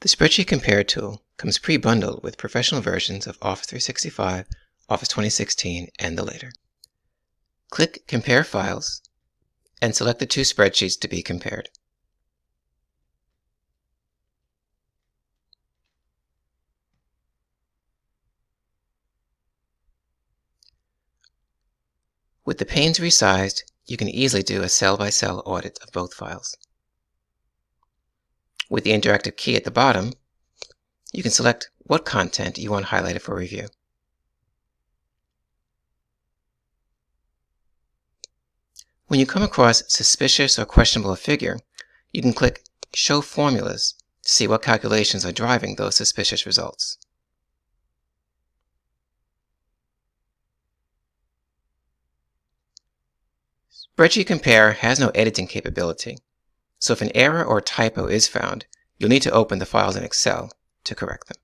The Spreadsheet Compare tool comes pre-bundled with professional versions of Office 365, Office 2016, and the later. Click Compare Files and select the two spreadsheets to be compared. With the panes resized, you can easily do a cell-by-cell audit of both files. With the interactive key at the bottom, you can select what content you want highlighted for review. When you come across suspicious or questionable figure, you can click Show Formulas to see what calculations are driving those suspicious results. Spreadsheet Compare has no editing capability, so if an error or typo is found, you'll need to open the files in Excel to correct them.